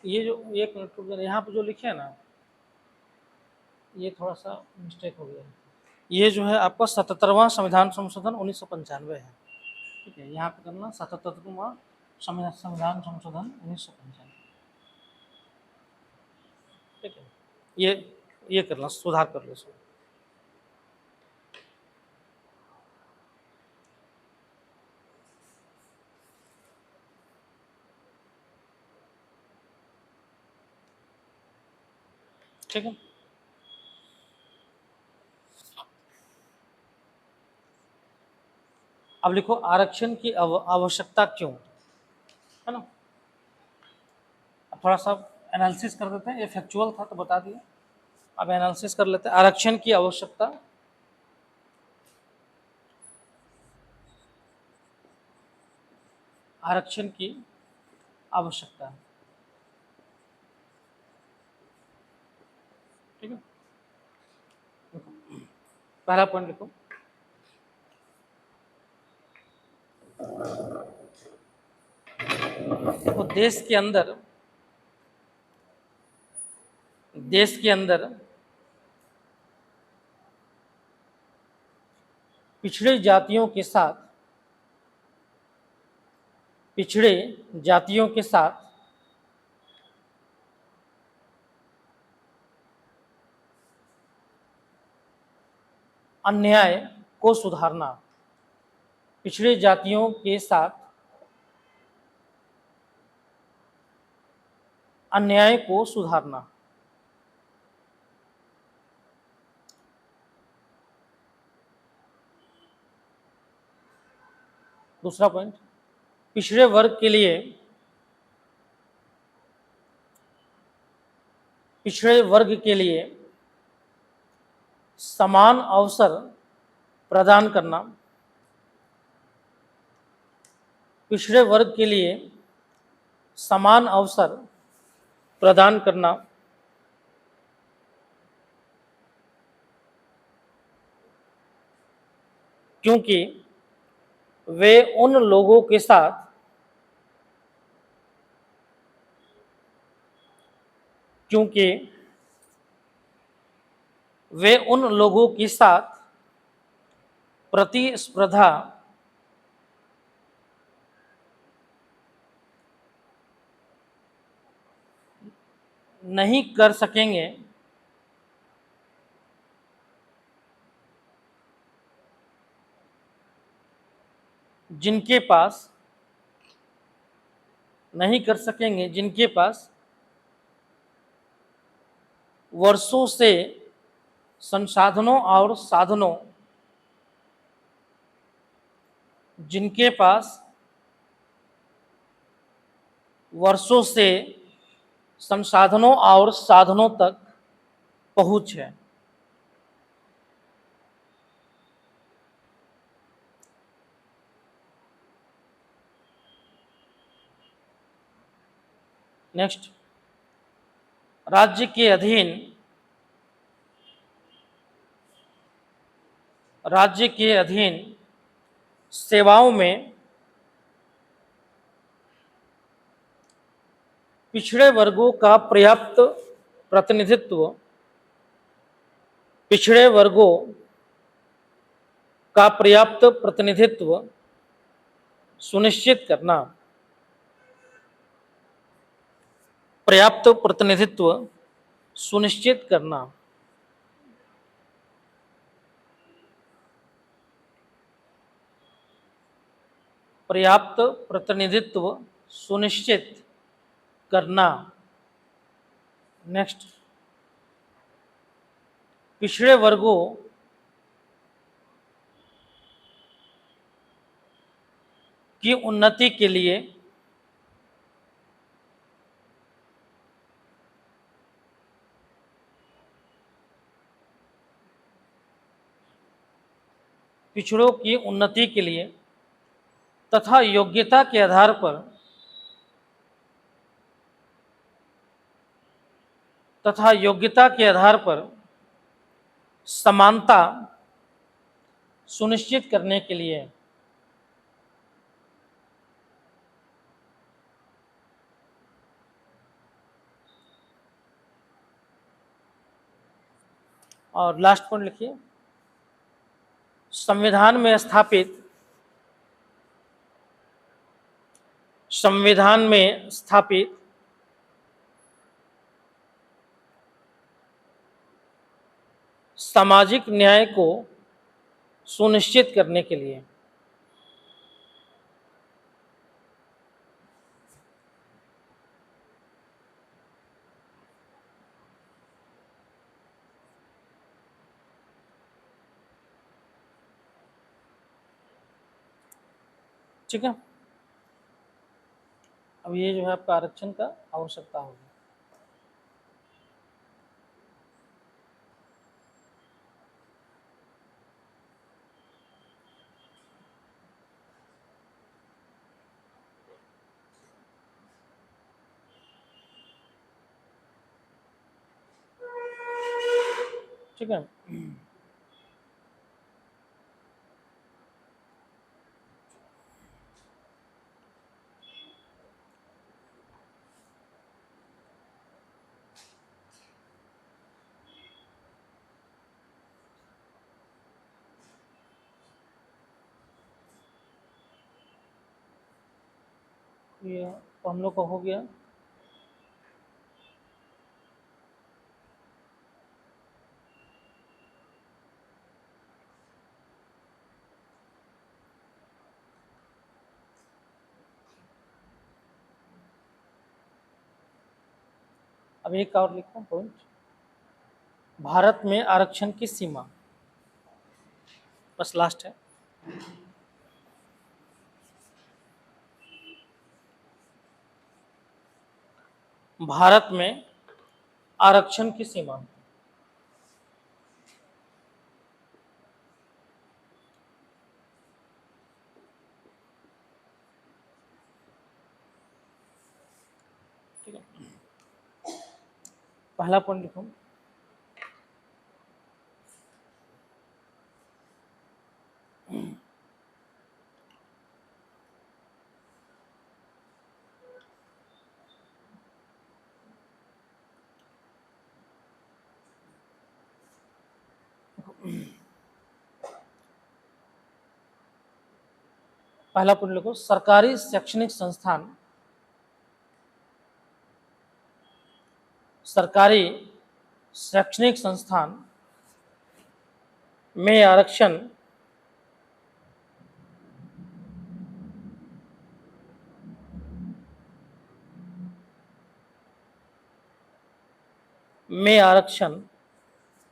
ये जो एक मिनट रुक जाना, यहाँ पे जो लिखे है ना, ये थोड़ा सा मिस्टेक हो गया है। ये जो है आपका 77वां संविधान संशोधन 1995 है, ठीक है। यहाँ पे करना 77वां संविधान संशोधन 1995, ठीक है। ये करना, सुधार कर लो इसमें। ठीक है। अब लिखो आरक्षण की आवश्यकता क्यों, है ना। अब थोड़ा सा एनालिसिस कर देते हैं, ये फैक्चुअल था तो बता दिया, अब एनालिसिस कर लेते हैं। आरक्षण की आवश्यकता, आरक्षण की आवश्यकता, ठीक है। पहला पॉइंट लिखो, तो देश के अंदर पिछड़े जातियों के साथ अन्याय को सुधारना, पिछड़े जातियों के साथ अन्याय को सुधारना। दूसरा पॉइंट, पिछड़े वर्ग के लिए समान अवसर प्रदान करना, पिछड़े वर्ग के लिए समान अवसर प्रदान करना, क्योंकि वे उन लोगों के साथ प्रतिस्पर्धा नहीं कर सकेंगे, जिनके पास वर्षों से संसाधनों और साधनों तक पहुंच है। नेक्स्ट, राज्य के अधीन सेवाओं में पिछड़े वर्गों का पर्याप्त प्रतिनिधित्व सुनिश्चित करना, पर्याप्त प्रतिनिधित्व सुनिश्चित करना। पर्याप्त प्रतिनिधित्व सुनिश्चित करना। नेक्स्ट, पिछड़े वर्गों की उन्नति के लिए पिछड़ों की उन्नति के लिए तथा योग्यता के आधार पर समानता सुनिश्चित करने के लिए और लास्ट पॉइंट लिखिए, संविधान में स्थापित सामाजिक न्याय को सुनिश्चित करने के लिए। ठीक है, अब ये जो है आपका आरक्षण का आवश्यकता होगी। ठीक है, ये तो हम लोग का हो गया। अब एक और लिखता हूँ पॉइंट, भारत में आरक्षण की सीमा, बस लास्ट है। भारत में आरक्षण की सीमा, ठीक है, पहला पॉइंट लिखूं, पहला पॉइंट लिखो, सरकारी शैक्षणिक संस्थान, सरकारी शैक्षणिक संस्थान में आरक्षण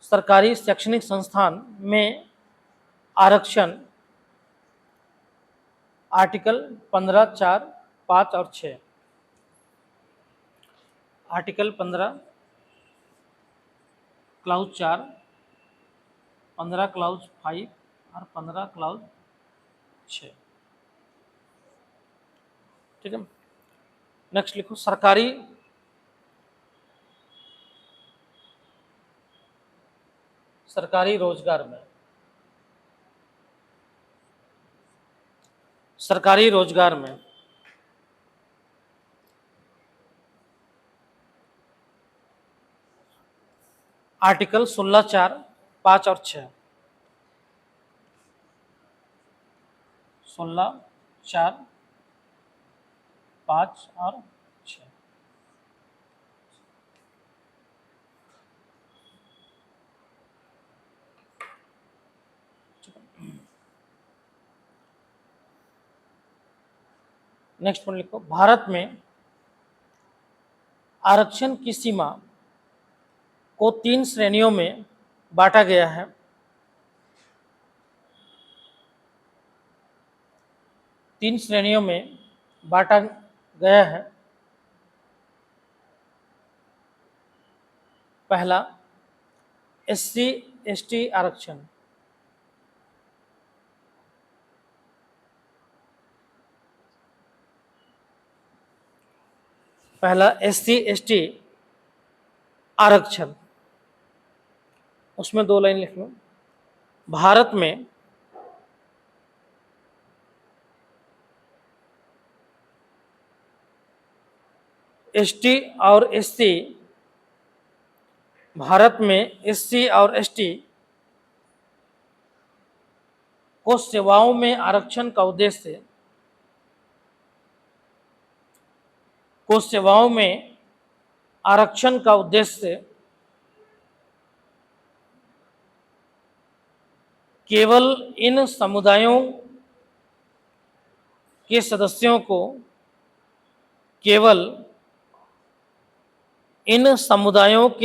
सरकारी शैक्षणिक संस्थान में आरक्षण आर्टिकल 15, 4, 5 और 6, आर्टिकल 15 क्लाउज 4, 15 क्लाउज 5 और 15 क्लाउज 6। ठीक है, नेक्स्ट लिखो, सरकारी रोजगार में, सरकारी रोजगार में आर्टिकल 16, 4, 5 और 6, 16, 4, 5 और 6। नेक्स्ट पॉइंट लिखो, भारत में आरक्षण की सीमा को 3 श्रेणियों में बांटा गया है। 3 श्रेणियों में बांटा गया है। पहला, SC ST आरक्षण, पहला SC ST आरक्षण, उसमें 2 लाइन लिख लो, भारत में ST और SC भारत में एससी और एसटी को सेवाओं में आरक्षण का उद्देश्य केवल इन समुदायों के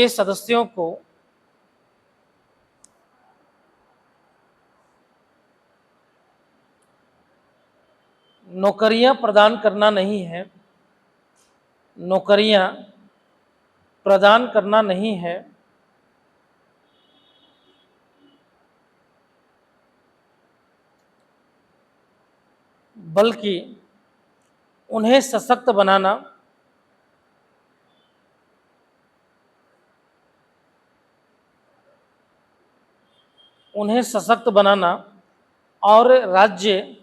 सदस्यों को नौकरियां प्रदान करना नहीं है बल्कि उन्हें सशक्त बनाना और राज्य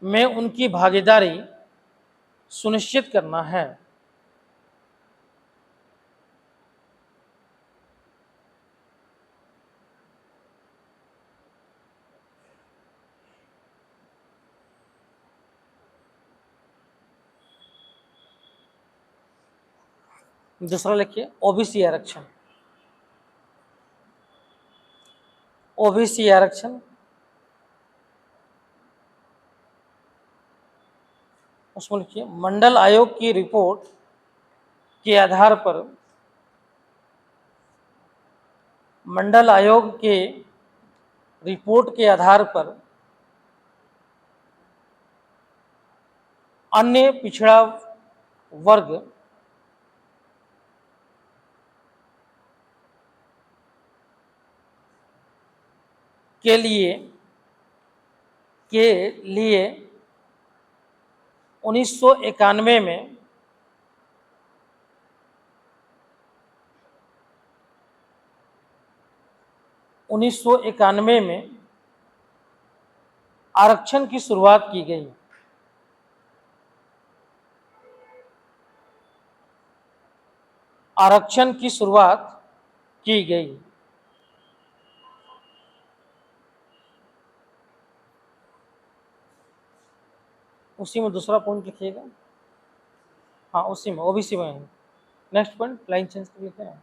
में उनकी भागीदारी सुनिश्चित करना है। दूसरा लिखिए ओबीसी आरक्षण। उसमें लिखिए मंडल आयोग की रिपोर्ट के आधार पर अन्य पिछड़ा वर्ग के लिए 1991 में आरक्षण की शुरुआत की गई। उसी में दूसरा पॉइंट लिखिएगा। हाँ, उसी में ओबीसी में है। नेक्स्ट पॉइंट लाइन चेंज कर लेते हैं।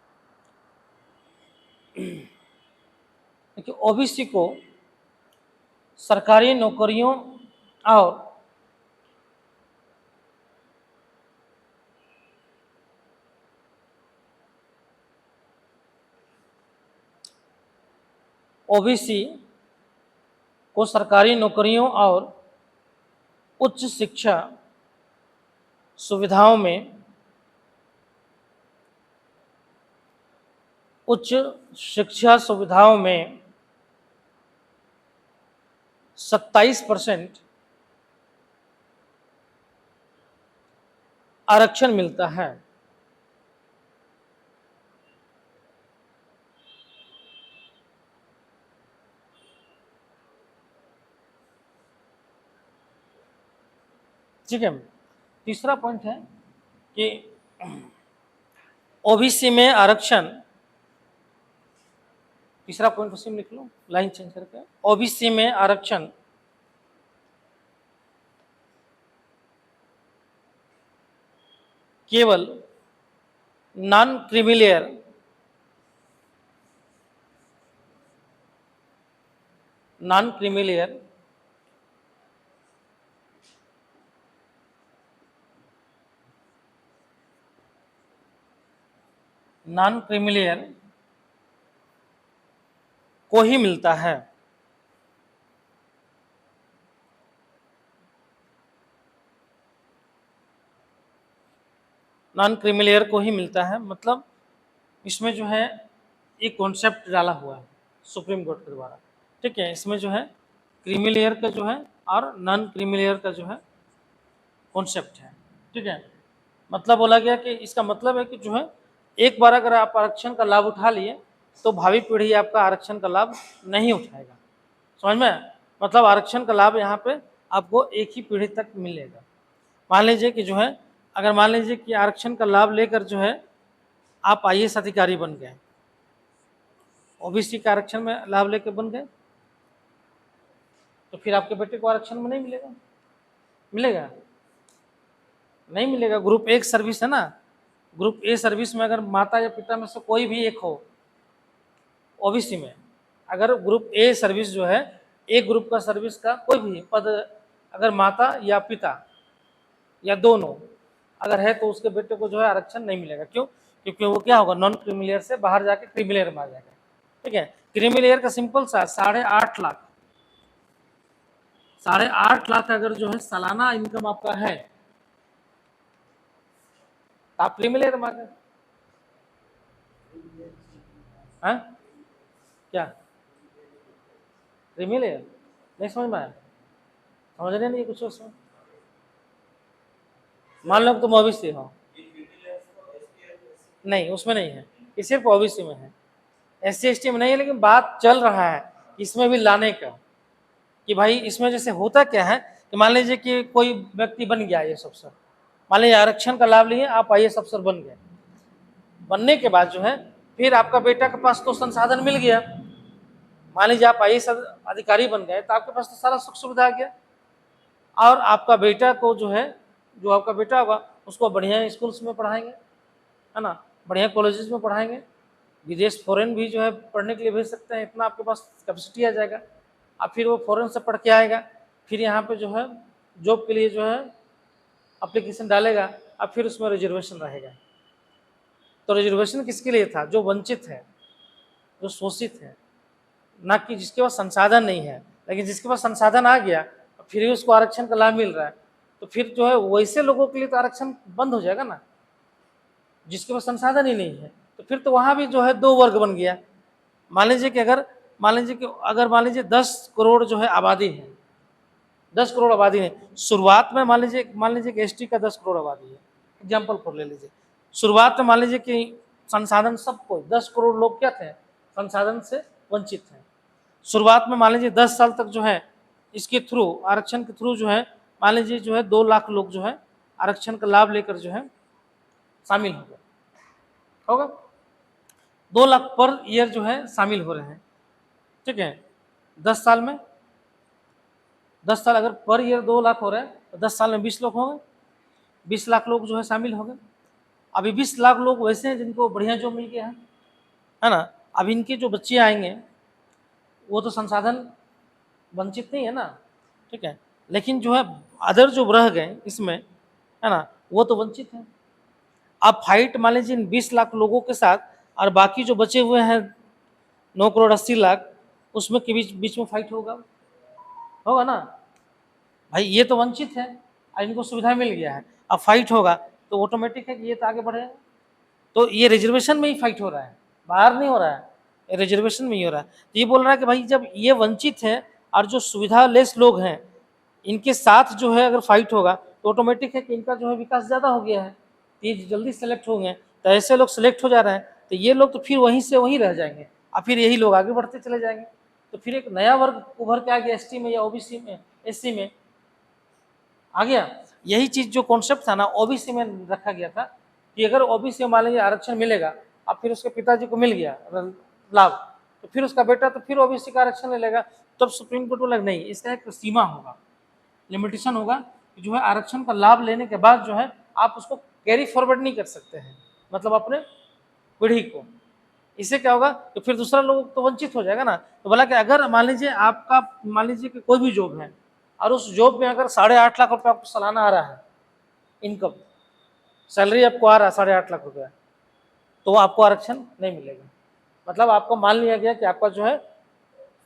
देखिए ओबीसी को सरकारी नौकरियों और उच्च शिक्षा सुविधाओं में 27% आरक्षण मिलता है। ठीक है। तीसरा पॉइंट है कि ओबीसी में आरक्षण, तीसरा पॉइंट उसी में लिख लो लाइन चेंज करके। ओबीसी में आरक्षण केवल नॉन क्रीमिलियर को ही मिलता है। मतलब इसमें जो है एक कॉन्सेप्ट डाला हुआ है सुप्रीम कोर्ट के द्वारा। ठीक है, इसमें जो है क्रीमिलियर का जो है और नॉन क्रीमिलियर का जो है कॉन्सेप्ट है। ठीक है, मतलब बोला गया कि इसका मतलब है कि जो है एक बार अगर आप आरक्षण का लाभ उठा लिए तो भावी पीढ़ी आपका आरक्षण का लाभ नहीं उठाएगा। समझ में? मतलब आरक्षण का लाभ यहाँ पे आपको एक ही पीढ़ी तक मिलेगा। मान लीजिए कि जो है अगर मान लीजिए कि आरक्षण का लाभ लेकर जो है आप आईएएस अधिकारी बन गए, ओबीसी का आरक्षण में लाभ लेकर बन गए, तो फिर आपके बेटे को आरक्षण में नहीं मिलेगा। मिलेगा? नहीं मिलेगा। ग्रुप ए सर्विस है ना, ग्रुप ए सर्विस में अगर माता या पिता में से कोई भी एक हो ओबीसी में, अगर ग्रुप ए सर्विस जो है, एक ग्रुप का सर्विस का कोई भी पद अगर माता या पिता या दोनों अगर है तो उसके बेटे को जो है आरक्षण नहीं मिलेगा। क्यों? क्योंकि वो क्या होगा, नॉन क्रीमिलियर से बाहर जाके क्रीमिलियर में आ जाएगा। ठीक है, क्रीमिलियर का सिंपल सा 8.5 लाख, 8.5 लाख अगर जो है सालाना इनकम आपका है तो आप क्रीमिलियर में आ गए। हाँ क्या क्रीमिलियर? नहीं समझ में आया? समझ नहीं कुछ उसमें? मान लो तुम ओबीसी हो, नहीं उसमें नहीं है, ये सिर्फ ओबीसी में है, SC ST में नहीं है। लेकिन बात चल रहा है इसमें भी लाने का कि भाई इसमें जैसे होता क्या है कि मान लीजिए कि कोई व्यक्ति बन गया आईएएस अफसर, मान लीजिए आरक्षण का लाभ लिए आप आईएएस अफसर बन गए, बनने के बाद जो है फिर आपका बेटा के पास तो संसाधन मिल गया, मान लीजिए आप आईएएस अधिकारी बन गए तो आपके पास तो सारा सुख सुविधा आ गया, और आपका बेटा को जो है, जो आपका बेटा होगा उसको बढ़िया स्कूल्स में पढ़ाएंगे, है ना, बढ़िया कॉलेजेस में पढ़ाएंगे, विदेश फॉरेन भी जो है पढ़ने के लिए भेज सकते हैं, इतना आपके पास कैपेसिटी आ जाएगा। अब फिर वो फॉरेन से पढ़ के आएगा, फिर यहाँ पे जो है जॉब के लिए जो है अप्लीकेशन डालेगा, अब फिर उसमें रिजर्वेशन रहेगा। तो रिजर्वेशन किसके लिए था? जो वंचित है, जो शोषित है, ना कि जिसके पास संसाधन नहीं है। लेकिन जिसके पास संसाधन आ गया फिर भी उसको आरक्षण का लाभ मिल रहा है, तो फिर जो है वैसे लोगों के लिए तो आरक्षण बंद हो जाएगा ना, जिसके पास संसाधन ही नहीं है। तो फिर तो वहाँ भी जो है 2 वर्ग बन गया। मान लीजिए कि अगर मान लीजिए 10 करोड़ जो है आबादी है, 10 करोड़ आबादी है शुरुआत में, मान लीजिए कि एसटी का 10 करोड़ आबादी है, एग्जाम्पल फॉर ले लीजिए। शुरुआत में मान लीजिए कि संसाधन सबको 10 करोड़ लोग क्या थे, संसाधन से वंचित थे। शुरुआत में मान लीजिए 10 साल तक जो है इसके थ्रू, आरक्षण के थ्रू जो है मान लीजिए जो है 2 लाख लोग जो है आरक्षण का लाभ लेकर जो है शामिल होगा 2 लाख पर ईयर जो है शामिल हो रहे हैं। ठीक है, 10 साल में, 10 साल अगर पर ईयर 2 लाख हो रहे हैं तो 10 साल में 20 लाख हो गए, 20 लाख लोग जो है शामिल हो गए। अभी 20 लाख लोग वैसे हैं जिनको बढ़िया जॉब मिल गया है ना। अब इनके जो बच्चे आएंगे वो तो संसाधन वंचित नहीं है ना, ठीक है, लेकिन जो है अदर जो रह गए इसमें, है ना, वो तो वंचित है। आप फाइट मान लीजिए 20 लाख लोगों के साथ और बाकी जो बचे हुए हैं 9 करोड़ 80 लाख, उसमें के बीच में फाइट होगा ना भाई, ये तो वंचित है और इनको सुविधा मिल गया है, अब फाइट होगा तो ऑटोमेटिक है कि ये तो आगे बढ़ेगा। तो ये रिजर्वेशन में ही फाइट हो रहा है, बाहर नहीं हो रहा है, रिजर्वेशन में ही हो रहा है। तो ये बोल रहा है कि भाई जब ये वंचित है और जो सुविधा लेस लोग हैं इनके साथ जो है अगर फाइट होगा तो ऑटोमेटिक है कि इनका जो है विकास ज़्यादा हो गया है, ये जल्दी सेलेक्ट हो गए, तो ऐसे लोग सेलेक्ट हो जा रहे हैं, तो ये लोग तो फिर वहीं से वहीं रह जाएंगे और फिर यही लोग आगे बढ़ते चले जाएंगे। तो फिर एक नया वर्ग उभर के आ गया एसटी में या ओबीसी में, एससी में आ गया। यही चीज़ जो कॉन्सेप्ट था ना ओबीसी में रखा गया था कि अगर ओबीसी में मान लीजिए आरक्षण मिलेगा, अब फिर उसके पिताजी को मिल गया लाभ, तो फिर उसका बेटा तो फिर ओबीसी का आरक्षण ले लेगा। तब सुप्रीम कोर्ट बोला नहीं, इसका एक सीमा होगा, लिमिटेशन होगा, जो है आरक्षण का लाभ लेने के बाद जो है आप उसको कैरी फॉरवर्ड नहीं कर सकते हैं, मतलब अपने पीढ़ी को। इससे क्या होगा तो फिर दूसरा लोग तो वंचित हो जाएगा ना। तो बोला कि अगर मान लीजिए आपका, मान लीजिए कि कोई भी जॉब है और उस जॉब में अगर 8.5 लाख रुपये आपको सालाना आ रहा है, इनकम सैलरी आपको आ रहा है 8.5 लाख रुपया, तो आपको आरक्षण नहीं मिलेगा। मतलब आपको मान लिया गया कि आपका जो है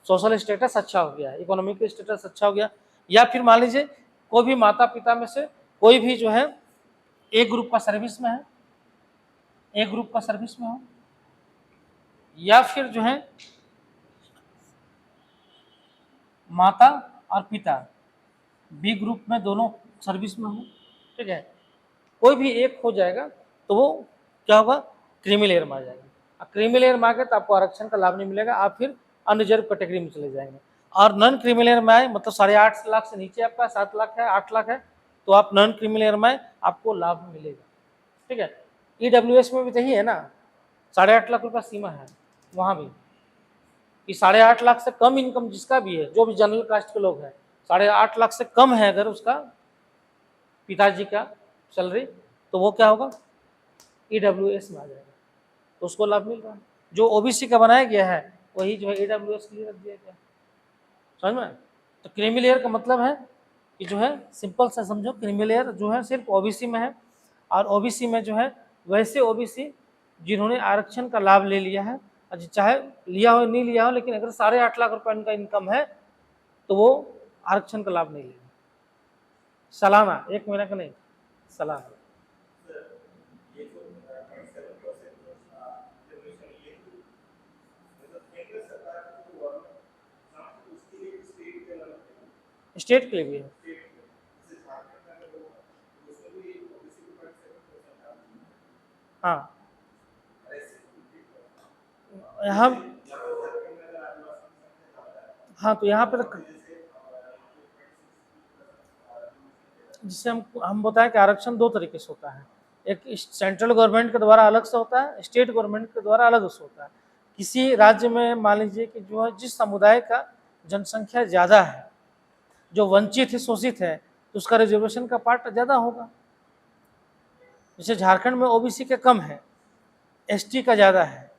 सोशल स्टेटस अच्छा हो गया, इकोनॉमिक स्टेटस अच्छा हो गया। या फिर मान लीजिए कोई भी माता पिता में से कोई भी जो है एक ग्रुप का सर्विस में है, एक ग्रुप का सर्विस में हो, या फिर जो है माता और पिता बी ग्रुप में दोनों सर्विस में हो, ठीक है, कोई भी एक हो जाएगा तो वो क्या होगा, क्रीमी लेयर में आ जाएगा। क्रीमी लेयर में आ गए तो आपको आरक्षण का लाभ नहीं मिलेगा, आप फिर अनरिजर्व कैटेगरी में चले जाएंगे। और नॉन क्रीमी लेयर में आए मतलब 8.5 लाख से नीचे आपका 7 लाख है, 8 लाख है, तो आप नॉन क्रीमी लेयर में आपको लाभ मिलेगा। ठीक है, ईडब्ल्यूएस में भी तो यही है ना, 8.5 लाख रुपया सीमा है वहाँ भी, कि 8.5 लाख से कम इनकम जिसका भी है, जो भी जनरल कास्ट के लोग हैं, 8.5 लाख से कम है अगर उसका पिताजी का सैलरी, तो वो क्या होगा, ईडब्ल्यूएस में आ जाएगा, तो उसको लाभ मिल रहा है। जो ओबीसी का बनाया गया है वही जो है ईडब्ल्यूएस के लिए रख दिया गया, समझ में। तो क्रीमी लेयर का मतलब है कि जो है सिंपल सा समझो, क्रीमी लेयर जो है सिर्फ ओबीसी में है, और ओबीसी में जो है वैसे ओबीसी जिन्होंने आरक्षण का लाभ ले लिया है, चाहे लिया हो नहीं लिया हो, लेकिन अगर 8.5 लाख रुपए उनका इनकम है तो वो आरक्षण का लाभ नहीं लेगा, सालाना, 1 महीना का नहीं, सालाना। स्टेट के लिए भी है, हाँ यहाँ, हाँ तो यहाँ पे जिससे हम बताएं कि आरक्षण 2 तरीके से होता है, एक सेंट्रल गवर्नमेंट के द्वारा अलग से होता है, स्टेट गवर्नमेंट के द्वारा अलग से होता है। किसी राज्य में मान लीजिए कि जो है जिस समुदाय का जनसंख्या ज़्यादा है, जो वंचित है, शोषित है, तो उसका रिजर्वेशन का पार्ट ज़्यादा होगा। जैसे झारखंड में ओबीसी के कम है, एसटी का ज़्यादा है,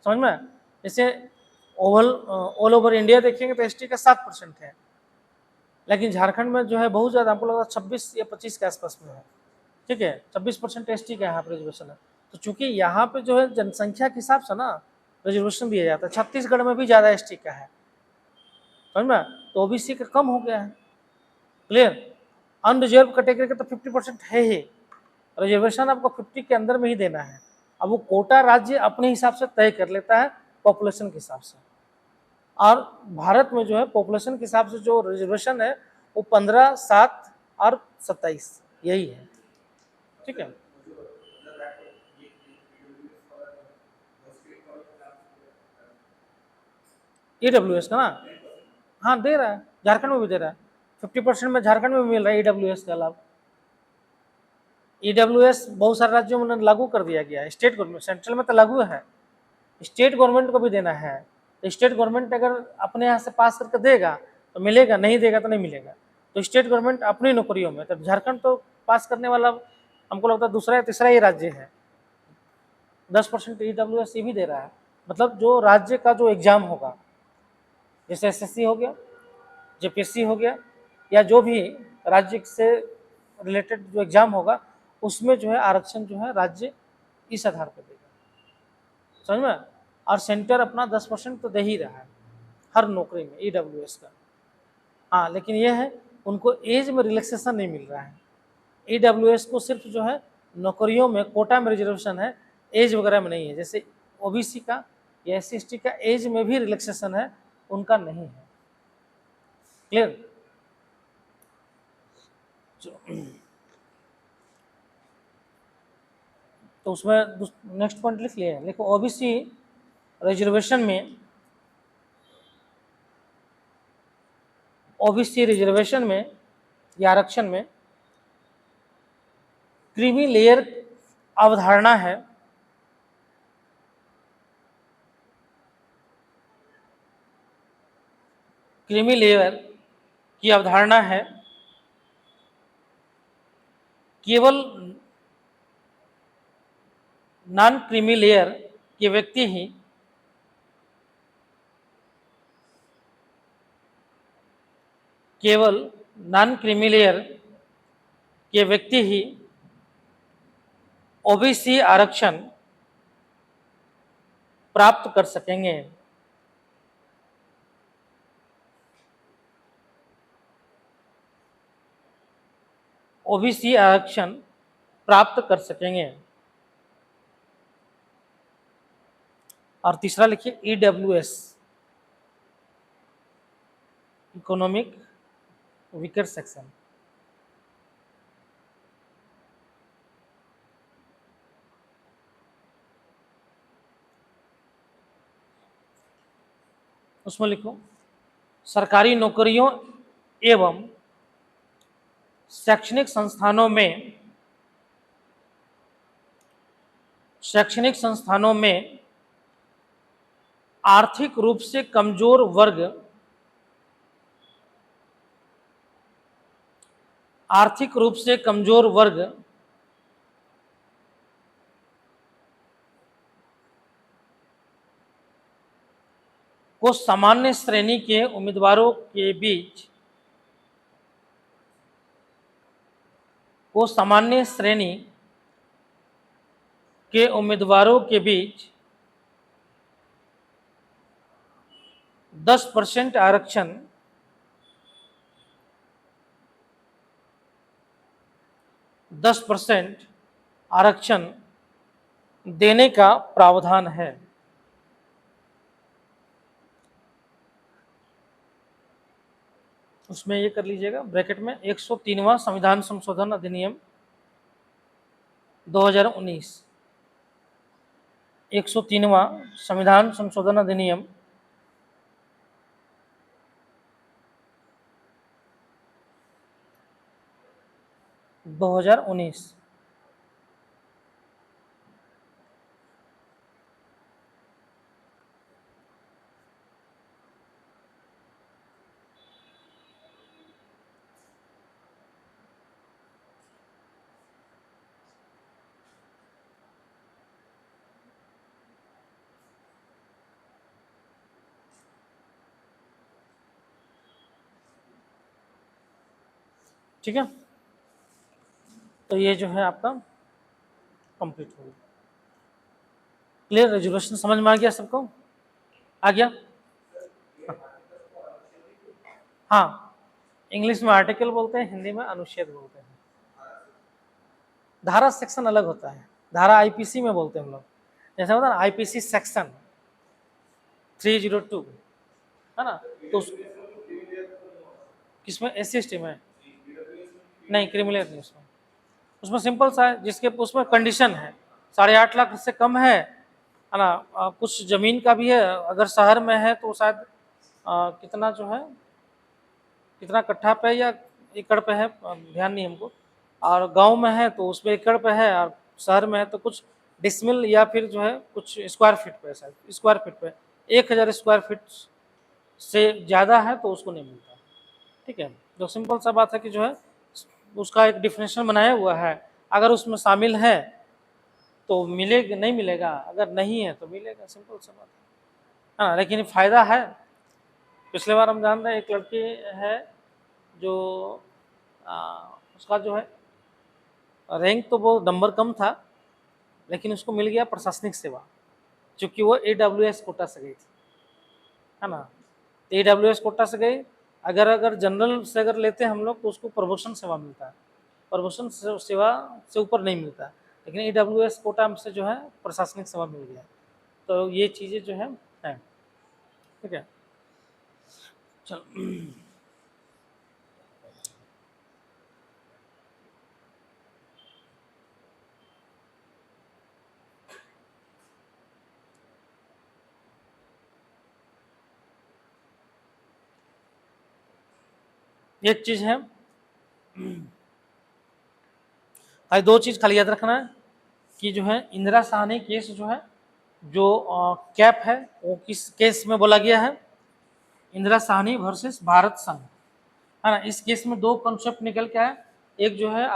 समझ में। जैसे ऑल ओवर इंडिया देखेंगे तो एसटी का 7% है, लेकिन झारखंड में जो है बहुत ज़्यादा, हमको लगता है 26 या 25 के आसपास में है। ठीक है, 26% एसटी का यहाँ पर रिजर्वेशन है। तो चूंकि यहाँ पे जो है जनसंख्या के हिसाब से ना रिजर्वेशन दिया जाता है, छत्तीसगढ़ में भी ज़्यादा एसटी का है, समझ में, तो ओबीसी का कम हो गया है। क्लियर, अनरिजर्व कैटेगरी का तो 50% है ही, रिजर्वेशन आपको 50 के अंदर में ही देना है। अब वो कोटा राज्य अपने हिसाब से तय कर लेता है पॉपुलेशन के हिसाब से, और भारत में जो है पॉपुलेशन के हिसाब से जो रिजर्वेशन है वो 15, 7 और 27 यही है। ठीक है, ईडब्ल्यूएस का ना, हाँ दे रहा है, झारखंड में भी दे रहा है, 50% में झारखंड में भी मिल रहा है ईडब्ल्यूएस का लाभ। ईडब्ल्यूएस बहुत सारे राज्यों में लागू कर दिया गया है, स्टेट गवर्नमेंट, सेंट्रल में तो लागू है, स्टेट गवर्नमेंट को भी देना है। तो स्टेट गवर्नमेंट अगर अपने यहाँ से पास करके देगा तो मिलेगा, नहीं देगा तो नहीं मिलेगा। तो स्टेट गवर्नमेंट अपनी नौकरियों में, तो झारखंड तो पास करने वाला हमको लगता है दूसरा या तीसरा ही राज्य है, 10% ईडब्ल्यूएस भी दे रहा है। मतलब जो राज्य का जो एग्जाम होगा, जैसे एसएससी हो गया, जेपीएससी हो गया, या जो भी राज्य से रिलेटेड जो एग्जाम होगा, उसमें जो है आरक्षण जो है राज्य इस आधार पर देगा, समझ में। और सेंटर अपना 10% तो दे ही रहा है हर नौकरी में ईडब्ल्यूएस का। हाँ लेकिन यह है उनको एज में रिलैक्सेशन नहीं मिल रहा है, ईडब्ल्यूएस को सिर्फ जो है नौकरियों में कोटा में रिजर्वेशन है, एज वगैरह में नहीं है। जैसे ओबीसी का या एससी का एज में भी रिलैक्सेशन है, उनका नहीं है। क्लियर, तो उसमें नेक्स्ट पॉइंट लिख लिया है, देखो ओबीसी रिजर्वेशन में, ओबीसी रिजर्वेशन में या आरक्षण में क्रीमी लेयर अवधारणा है, क्रीमी लेयर की अवधारणा है केवल नॉन क्रीमी लेयर के व्यक्ति ही केवल नॉन क्रीमी लेयर के व्यक्ति ही ओबीसी आरक्षण प्राप्त कर सकेंगे। ओबीसी आरक्षण प्राप्त कर सकेंगे। और तीसरा लिखिए ईडब्ल्यूएस, इकोनॉमिक वीकर सेक्शन। उसमें लिखो सरकारी नौकरियों एवं शैक्षणिक संस्थानों में आर्थिक रूप से कमजोर वर्ग को सामान्य श्रेणी के उम्मीदवारों के बीच आरक्षण 10% आरक्षण देने का प्रावधान है। उसमें ये कर लीजिएगा ब्रैकेट में 103वां संविधान संशोधन अधिनियम 2019, 103वां संविधान संशोधन अधिनियम 2019। ठीक है, तो ये जो है आपका कंप्लीट हो गया। क्लियर, रिजर्वेशन समझ में आ गया सबको? आ गया? हाँ, इंग्लिश में आर्टिकल बोलते हैं, हिंदी में अनुच्छेद बोलते हैं। धारा सेक्शन अलग होता है, धारा आईपीसी में बोलते हैं हम लोग। जैसे होता है ना आईपीसी सेक्शन 302, है ना? तो किसमें? SC/ST में नहीं, क्रिमिनल नहीं उसमें। उसमें सिंपल सा है, जिसके उसमें कंडीशन है 8.5 लाख से कम है ना? कुछ जमीन का भी है, अगर शहर में है तो शायद कितना जो है, कितना कट्ठा पे या एकड़ पे है, ध्यान नहीं हमको। और गांव में है तो उसमें एकड़ पे है, और शहर में है तो कुछ डिसमिल या फिर जो है कुछ स्क्वायर फीट पे, शायद स्क्वायर फीट पे 1000 स्क्वायर फीट से ज़्यादा है तो उसको नहीं मिलता। ठीक है, तो सिंपल सा बात है कि जो है उसका एक डिफिनेशन बनाया हुआ है, अगर उसमें शामिल है तो मिलेगा, नहीं मिलेगा, अगर नहीं है तो मिलेगा, सिंपल सा बात है। हाँ, लेकिन फ़ायदा है। पिछले बार हम जान रहे हैं एक लड़की है जो उसका जो है रैंक तो वो नंबर कम था, लेकिन उसको मिल गया प्रशासनिक सेवा, क्योंकि वो AWS कोटा से गई थी, है ना? AWS कोटा से गई। अगर जनरल से अगर लेते हैं हम लोग तो उसको प्रमोशन सेवा मिलता है, प्रमोशन सेवा से ऊपर नहीं मिलता, लेकिन AWS कोटा से जो है प्रशासनिक सेवा मिल गया। तो ये चीज़ें जो है। ठीक है, चलो एक चीज है, भाई 2 चीज खाली याद रखना है कि जो है इंदिरा साहनी केस जो है, जो कैप है वो किस केस में बोला गया है? इंदिरा साहनी वर्सेस भारत संघ, है ना? इस केस में 2 कॉन्सेप्ट निकल के आए, एक जो है